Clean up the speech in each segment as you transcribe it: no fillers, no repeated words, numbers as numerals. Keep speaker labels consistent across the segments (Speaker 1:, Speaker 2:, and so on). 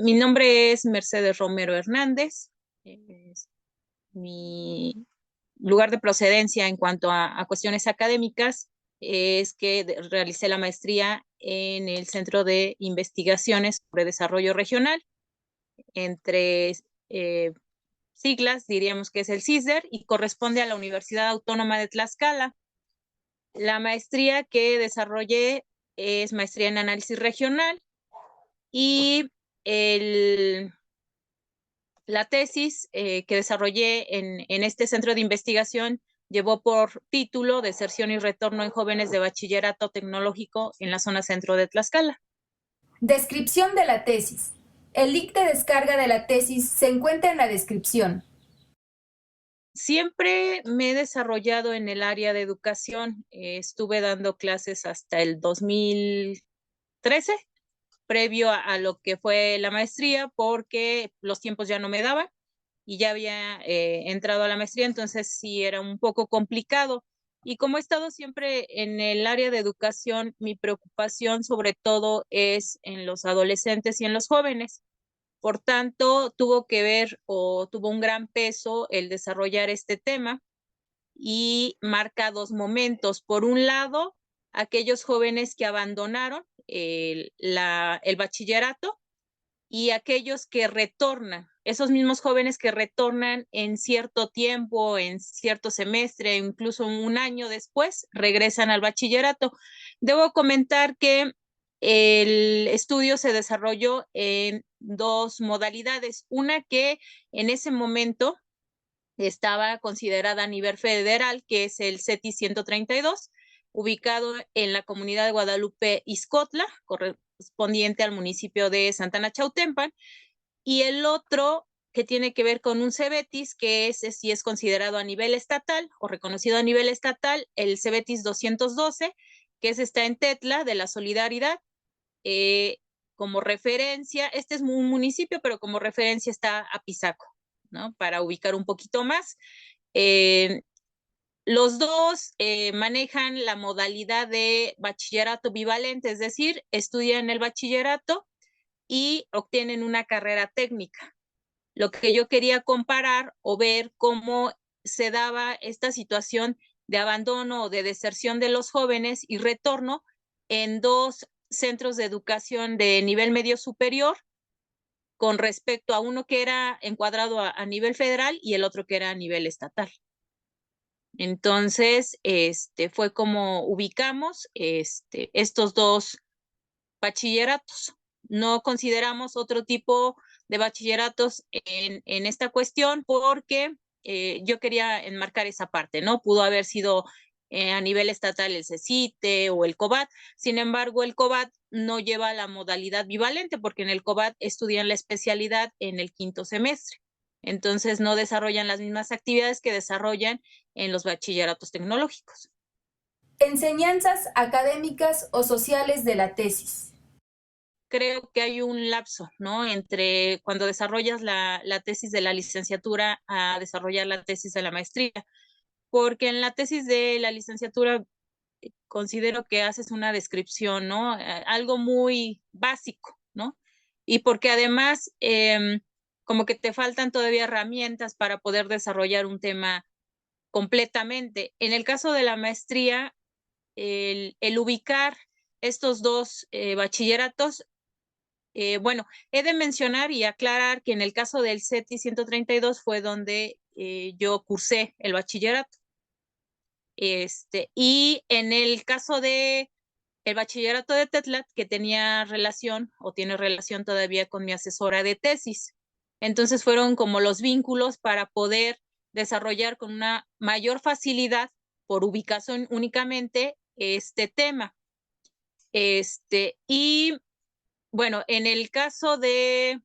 Speaker 1: Mi nombre es Mercedes Romero Hernández. Mi lugar de procedencia en cuanto a cuestiones académicas es que realicé la maestría en el Centro de Investigaciones sobre Desarrollo Regional, entre siglas diríamos que es el CISDER y corresponde a la Universidad Autónoma de Tlaxcala. La maestría que desarrollé es maestría en análisis regional y el la tesis que desarrollé en este centro de investigación llevó por título Deserción y retorno en jóvenes de bachillerato tecnológico en la zona centro de Tlaxcala.
Speaker 2: Descripción de la tesis. El link de descarga de la tesis se encuentra en la descripción.
Speaker 1: Siempre me he desarrollado en el área de educación. Estuve dando clases hasta el 2013, previo a lo que fue la maestría, porque los tiempos ya no me daban y ya había entrado a la maestría, entonces sí era un poco complicado. Y como he estado siempre en el área de educación, mi preocupación sobre todo es en los adolescentes y en los jóvenes. Por tanto, tuvo que ver o tuvo un gran peso el desarrollar este tema y marca dos momentos. Por un lado, aquellos jóvenes que abandonaron el bachillerato y aquellos que retornan, esos mismos jóvenes que retornan en cierto tiempo, en cierto semestre, incluso un año después, regresan al bachillerato. Debo comentar que el estudio se desarrolló en dos modalidades, una que en ese momento estaba considerada a nivel federal, que es el CETI 132, ubicado en la comunidad de Guadalupe Ixcotla, correspondiente al municipio de Santana Chautempan, y el otro que tiene que ver con un CEBETIS, que es si es considerado a nivel estatal o reconocido a nivel estatal, el CEBETIS 212, que está en Tetla de la Solidaridad. Eh, Como referencia, este es un municipio, pero como referencia está Apizaco, ¿no? Para ubicar un poquito más. Eh, los dos manejan la modalidad de bachillerato bivalente, es decir, estudian el bachillerato y obtienen una carrera técnica. Lo que yo quería comparar o ver cómo se daba esta situación de abandono o de deserción de los jóvenes y retorno en dos centros de educación de nivel medio superior con respecto a uno que era encuadrado a nivel federal y el otro que era a nivel estatal. Entonces, fue como ubicamos estos dos bachilleratos. No consideramos otro tipo de bachilleratos en esta cuestión porque yo quería enmarcar esa parte, ¿no? Pudo haber sido a nivel estatal el CECITE o el COBAT, sin embargo, el COBAT no lleva la modalidad bivalente porque en el COBAT estudian la especialidad en el quinto semestre. Entonces, no desarrollan las mismas actividades que desarrollan en los bachilleratos tecnológicos.
Speaker 2: Enseñanzas académicas o sociales de la tesis.
Speaker 1: Creo que hay un lapso, ¿no? Entre cuando desarrollas la tesis de la licenciatura a desarrollar la tesis de la maestría, porque en la tesis de la licenciatura considero que haces una descripción, ¿no? Algo muy básico, ¿no? Y porque además como que te faltan todavía herramientas para poder desarrollar un tema completamente. En el caso de la maestría, el ubicar estos dos bachilleratos bueno, he de mencionar y aclarar que en el caso del CETI 132 fue donde yo cursé el bachillerato. Y en el caso de el bachillerato de Tetlat, que tenía relación o tiene relación todavía con mi asesora de tesis. Entonces fueron como los vínculos para poder desarrollar con una mayor facilidad por ubicación únicamente este tema. Y bueno, en el caso de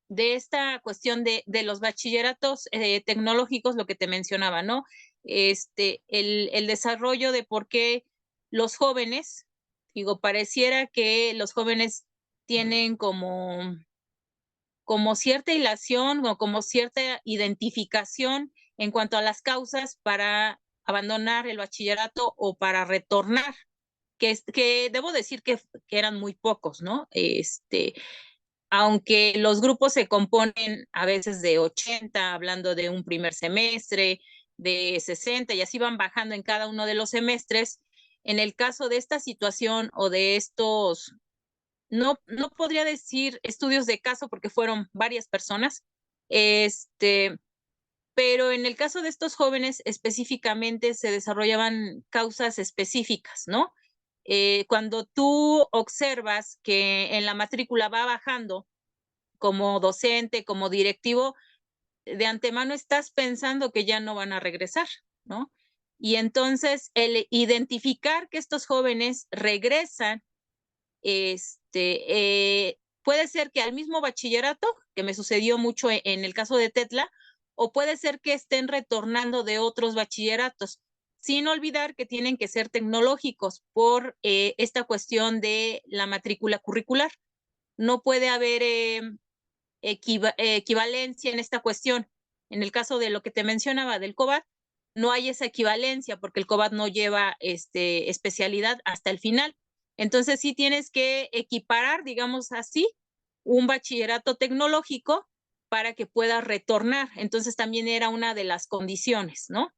Speaker 1: esta cuestión de los bachilleratos tecnológicos, lo que te mencionaba, ¿no? El desarrollo de por qué los jóvenes, digo, pareciera que los jóvenes tienen como cierta hilación o como cierta identificación en cuanto a las causas para abandonar el bachillerato o para retornar, que debo decir que eran muy pocos, ¿no? aunque los grupos se componen a veces de 80, hablando de un primer semestre, de 60, y así van bajando en cada uno de los semestres. En el caso de esta situación o de estos, no podría decir estudios de caso porque fueron varias personas, pero en el caso de estos jóvenes específicamente se desarrollaban causas específicas, ¿no? Cuando tú observas que en la matrícula va bajando como docente, como directivo, de antemano estás pensando que ya no van a regresar, ¿no? Y entonces el identificar que estos jóvenes regresan, puede ser que al mismo bachillerato, que me sucedió mucho en el caso de Tetla, o puede ser que estén retornando de otros bachilleratos, sin olvidar que tienen que ser tecnológicos por esta cuestión de la matrícula curricular. No puede haber equivalencia en esta cuestión. En el caso de lo que te mencionaba del COBAT, no hay esa equivalencia porque el COBAT no lleva especialidad hasta el final. Entonces sí tienes que equiparar, digamos así, un bachillerato tecnológico para que puedas retornar. Entonces también era una de las condiciones, ¿no?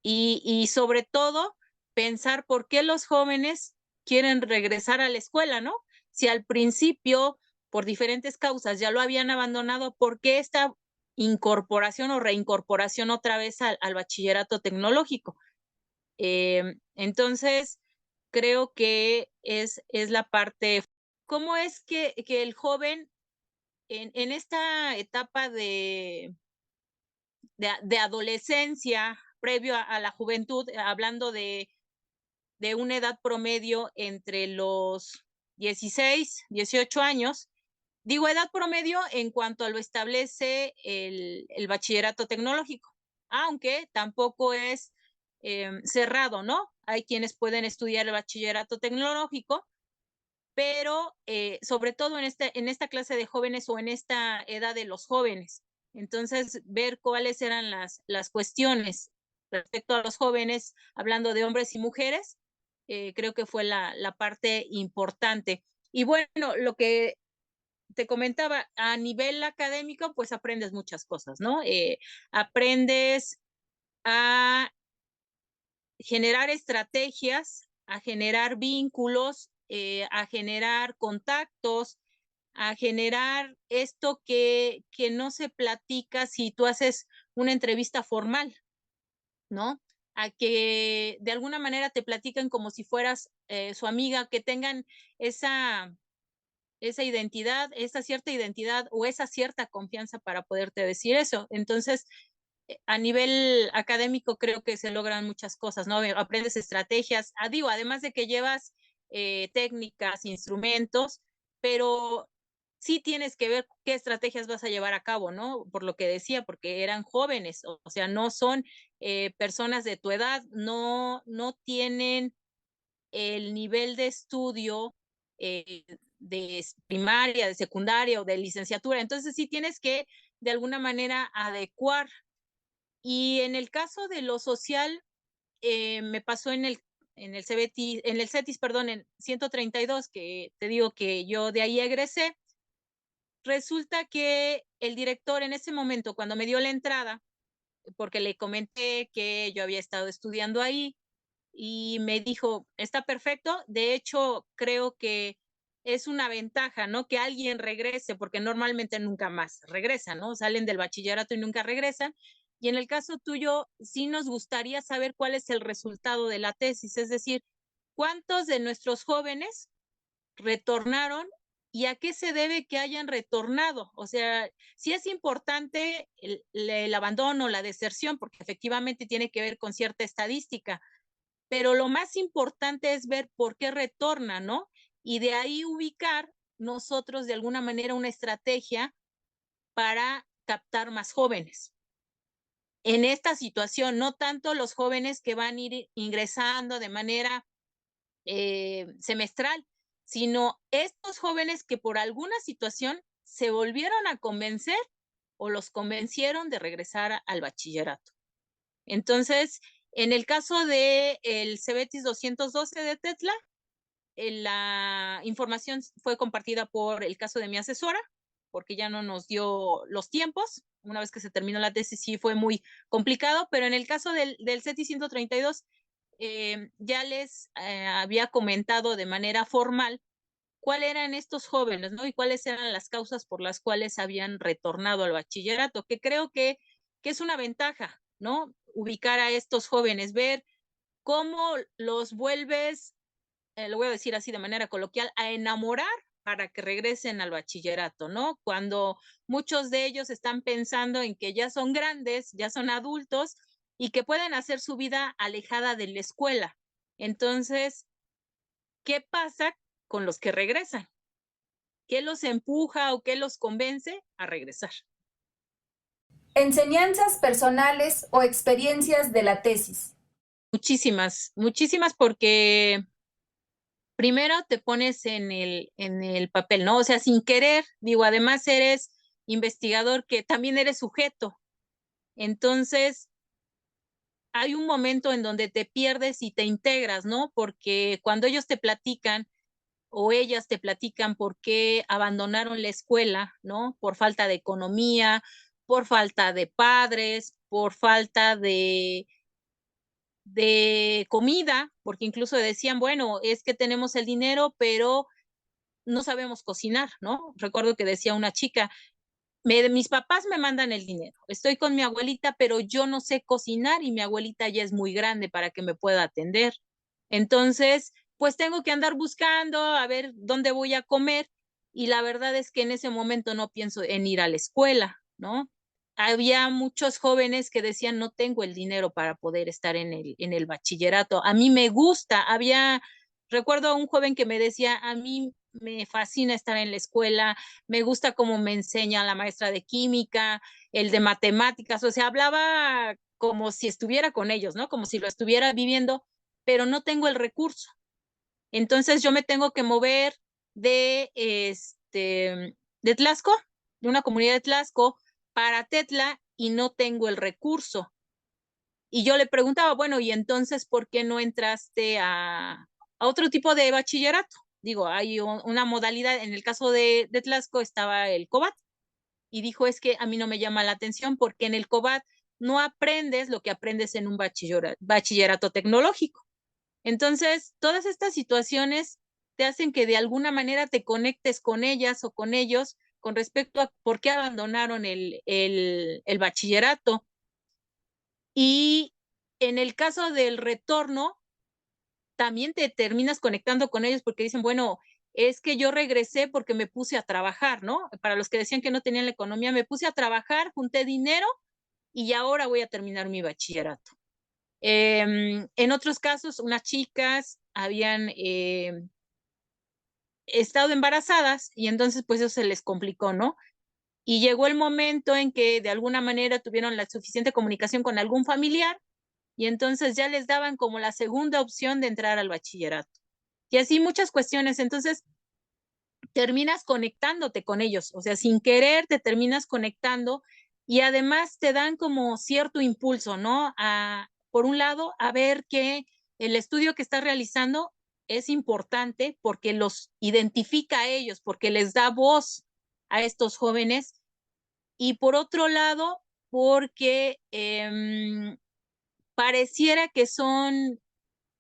Speaker 1: Y sobre todo pensar por qué los jóvenes quieren regresar a la escuela, ¿no? Si al principio por diferentes causas ya lo habían abandonado, ¿por qué esta incorporación o reincorporación otra vez al bachillerato tecnológico? Entonces, creo que es la parte, ¿cómo es que el joven en esta etapa de adolescencia, previo a la juventud, hablando de una edad promedio entre los 16, 18 años? Digo edad promedio en cuanto a lo establece el bachillerato tecnológico, aunque tampoco es cerrado, ¿no? Hay quienes pueden estudiar el bachillerato tecnológico, pero sobre todo en esta clase de jóvenes o en esta edad de los jóvenes. Entonces, ver cuáles eran las cuestiones respecto a los jóvenes, hablando de hombres y mujeres, creo que fue la parte importante. Y bueno, lo que te comentaba, a nivel académico, pues aprendes muchas cosas, ¿no? Aprendes a generar estrategias, a generar vínculos, a generar contactos, a generar esto que no se platica si tú haces una entrevista formal, ¿no? A que de alguna manera te platican como si fueras su amiga, que tengan esa esa identidad, esa cierta identidad o esa cierta confianza para poderte decir eso. Entonces, a nivel académico creo que se logran muchas cosas, ¿no? Aprendes estrategias, digo, además de que llevas técnicas, instrumentos, pero sí tienes que ver qué estrategias vas a llevar a cabo, ¿no? Por lo que decía, porque eran jóvenes, o sea, no son personas de tu edad, no tienen el nivel de estudio eh, de primaria, de secundaria o de licenciatura. Entonces sí tienes que de alguna manera adecuar. Y en el caso de lo social, me pasó en el CBT, en el CETIS, perdón, en 132, que te digo que yo de ahí egresé. Resulta que el director en ese momento, cuando me dio la entrada, porque le comenté que yo había estado estudiando ahí, y me dijo, está perfecto, de hecho creo que es una ventaja, ¿no? Que alguien regrese, porque normalmente nunca más regresan, ¿no? Salen del bachillerato y nunca regresan. Y en el caso tuyo, sí nos gustaría saber cuál es el resultado de la tesis, es decir, cuántos de nuestros jóvenes retornaron y a qué se debe que hayan retornado. O sea, sí es importante el abandono, la deserción, porque efectivamente tiene que ver con cierta estadística, pero lo más importante es ver por qué retorna, ¿no? Y de ahí ubicar nosotros de alguna manera una estrategia para captar más jóvenes. En esta situación, no tanto los jóvenes que van a ir ingresando de manera semestral, sino estos jóvenes que por alguna situación se volvieron a convencer o los convencieron de regresar al bachillerato. Entonces, en el caso de el CEBETIS 212 de Tetla, la información fue compartida por el caso de mi asesora porque ya no nos dio los tiempos. Una vez que se terminó la tesis sí fue muy complicado, pero en el caso del CETI 132, ya les había comentado de manera formal cuáles eran estos jóvenes, ¿no? Y cuáles eran las causas por las cuales habían retornado al bachillerato, que creo que es una ventaja, ¿no? Ubicar a estos jóvenes, ver cómo los vuelves, lo voy a decir así de manera coloquial, a enamorar para que regresen al bachillerato, ¿no? Cuando muchos de ellos están pensando en que ya son grandes, ya son adultos y que pueden hacer su vida alejada de la escuela. Entonces, ¿qué pasa con los que regresan? ¿Qué los empuja o qué los convence a regresar?
Speaker 2: Enseñanzas personales o experiencias de la tesis.
Speaker 1: Muchísimas, muchísimas, porque primero te pones en el papel, ¿no? O sea, sin querer, digo, además eres investigador que también eres sujeto. Entonces, hay un momento en donde te pierdes y te integras, ¿no? Porque cuando ellos te platican o ellas te platican por qué abandonaron la escuela, ¿no? Por falta de economía, por falta de padres, por falta de comida, porque incluso decían, bueno, es que tenemos el dinero, pero no sabemos cocinar, ¿no? Recuerdo que decía una chica, mis papás me mandan el dinero, estoy con mi abuelita, pero yo no sé cocinar y mi abuelita ya es muy grande para que me pueda atender. Entonces, pues tengo que andar buscando a ver dónde voy a comer y la verdad es que en ese momento no pienso en ir a la escuela, ¿no? Había muchos jóvenes que decían, no tengo el dinero para poder estar en el bachillerato. A mí me gusta, recuerdo a un joven que me decía, a mí me fascina estar en la escuela, me gusta cómo me enseña la maestra de química, el de matemáticas, o sea, hablaba como si estuviera con ellos, ¿no? Como si lo estuviera viviendo, pero no tengo el recurso. Entonces yo me tengo que mover de Tlaxco, de una comunidad de Tlaxco, para Tetla y no tengo el recurso. Y yo le preguntaba, bueno, ¿y entonces por qué no entraste a otro tipo de bachillerato? Digo, hay una modalidad, en el caso de Tlaxco estaba el COBAT, y dijo, es que a mí no me llama la atención porque en el COBAT no aprendes lo que aprendes en un bachillerato tecnológico. Entonces, todas estas situaciones te hacen que de alguna manera te conectes con ellas o con ellos con respecto a por qué abandonaron el bachillerato. Y en el caso del retorno, también te terminas conectando con ellos porque dicen, bueno, es que yo regresé porque me puse a trabajar, ¿no? Para los que decían que no tenían la economía, me puse a trabajar, junté dinero y ahora voy a terminar mi bachillerato. En otros casos, unas chicas habían estado embarazadas y entonces pues eso se les complicó, ¿no? Y llegó el momento en que de alguna manera tuvieron la suficiente comunicación con algún familiar y entonces ya les daban como la segunda opción de entrar al bachillerato. Y así muchas cuestiones. Entonces terminas conectándote con ellos, o sea, sin querer te terminas conectando y además te dan como cierto impulso, ¿no? Por un lado, a ver que el estudio que estás realizando es importante porque los identifica a ellos, porque les da voz a estos jóvenes y por otro lado, porque pareciera que son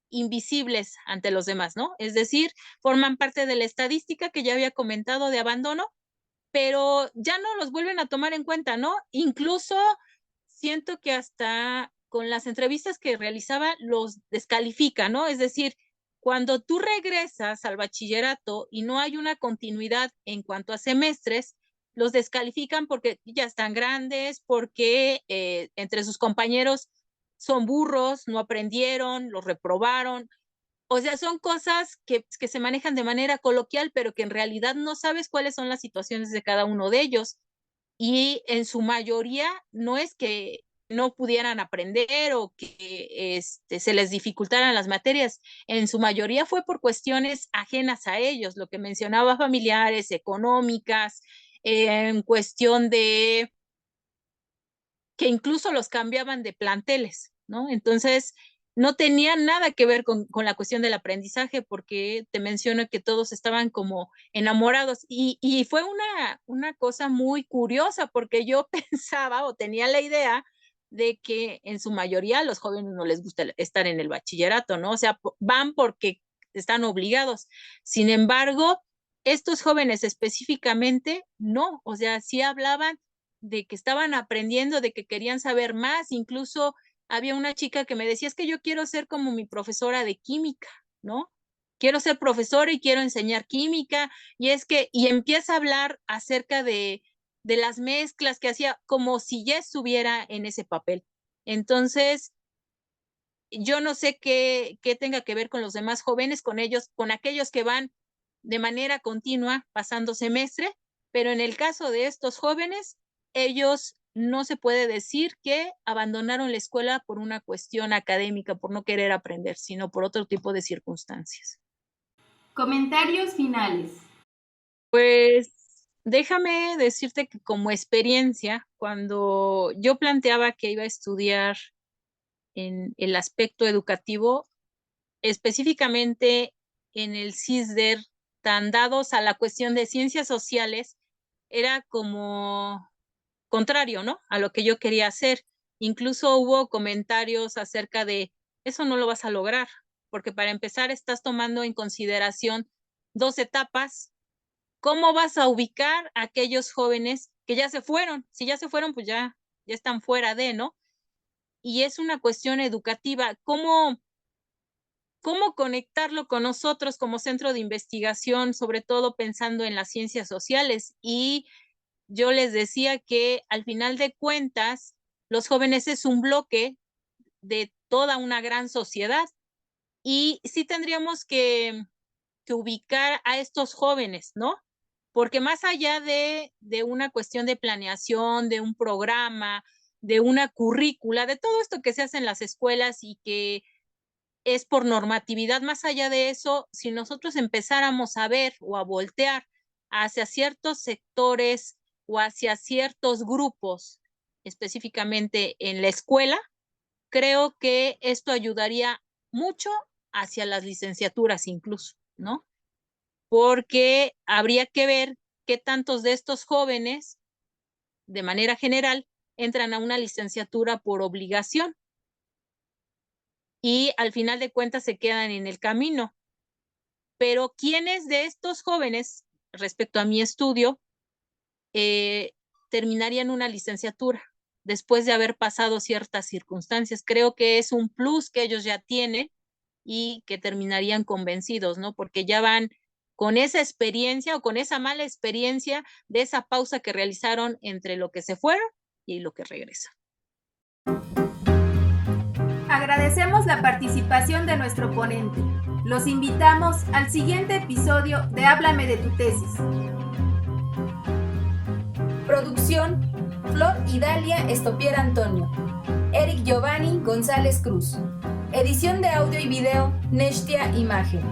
Speaker 1: invisibles ante los demás, ¿no? Es decir, forman parte de la estadística que ya había comentado de abandono, pero ya no los vuelven a tomar en cuenta, ¿no? Incluso siento que hasta con las entrevistas que realizaba los descalifica, ¿no? Es decir, cuando tú regresas al bachillerato y no hay una continuidad en cuanto a semestres, los descalifican porque ya están grandes, porque entre sus compañeros son burros, no aprendieron, los reprobaron. O sea, son cosas que se manejan de manera coloquial, pero que en realidad no sabes cuáles son las situaciones de cada uno de ellos. Y en su mayoría no es que no pudieran aprender o que se les dificultaran las materias. En su mayoría fue por cuestiones ajenas a ellos, lo que mencionaba, familiares, económicas, en cuestión de que incluso los cambiaban de planteles, ¿no? Entonces, no tenía nada que ver con la cuestión del aprendizaje, porque te menciono que todos estaban como enamorados y fue una cosa muy curiosa, porque yo pensaba o tenía la idea de que en su mayoría a los jóvenes no les gusta estar en el bachillerato, ¿no? O sea, van porque están obligados. Sin embargo, estos jóvenes específicamente no, o sea, sí hablaban de que estaban aprendiendo, de que querían saber más, incluso había una chica que me decía, es que yo quiero ser como mi profesora de química, ¿no? Quiero ser profesora y quiero enseñar química, y empieza a hablar acerca de las mezclas que hacía, como si ya estuviera en ese papel. Entonces, yo no sé qué tenga que ver con los demás jóvenes, con ellos, con aquellos que van de manera continua pasando semestre, pero en el caso de estos jóvenes, ellos no se puede decir que abandonaron la escuela por una cuestión académica, por no querer aprender, sino por otro tipo de circunstancias.
Speaker 2: Comentarios finales.
Speaker 1: Pues déjame decirte que como experiencia, cuando yo planteaba que iba a estudiar en el aspecto educativo, específicamente en el CISDER, tan dados a la cuestión de ciencias sociales, era como contrario, ¿no? A lo que yo quería hacer. Incluso hubo comentarios acerca de, eso no lo vas a lograr, porque para empezar estás tomando en consideración dos etapas. ¿Cómo vas a ubicar a aquellos jóvenes que ya se fueron? Si ya se fueron, pues ya están fuera de, ¿no? Y es una cuestión educativa. ¿Cómo conectarlo con nosotros como centro de investigación, sobre todo pensando en las ciencias sociales? Y yo les decía que al final de cuentas, los jóvenes es un bloque de toda una gran sociedad y sí tendríamos que ubicar a estos jóvenes, ¿no? Porque más allá de una cuestión de planeación, de un programa, de una currícula, de todo esto que se hace en las escuelas y que es por normatividad, más allá de eso, si nosotros empezáramos a ver o a voltear hacia ciertos sectores o hacia ciertos grupos, específicamente en la escuela, creo que esto ayudaría mucho hacia las licenciaturas incluso, ¿no? Porque habría que ver qué tantos de estos jóvenes, de manera general, entran a una licenciatura por obligación y al final de cuentas se quedan en el camino. Pero ¿quiénes de estos jóvenes, respecto a mi estudio, terminarían una licenciatura después de haber pasado ciertas circunstancias? Creo que es un plus que ellos ya tienen y que terminarían convencidos, ¿no? Porque ya van con esa experiencia o con esa mala experiencia de esa pausa que realizaron entre lo que se fueron y lo que regresan.
Speaker 2: Agradecemos la participación de nuestro ponente. Los invitamos al siguiente episodio de Háblame de tu tesis. Producción: Flor y Dalia Estopiera Antonio. Eric Giovanni González Cruz. Edición de audio y video: Neshtia Imagen.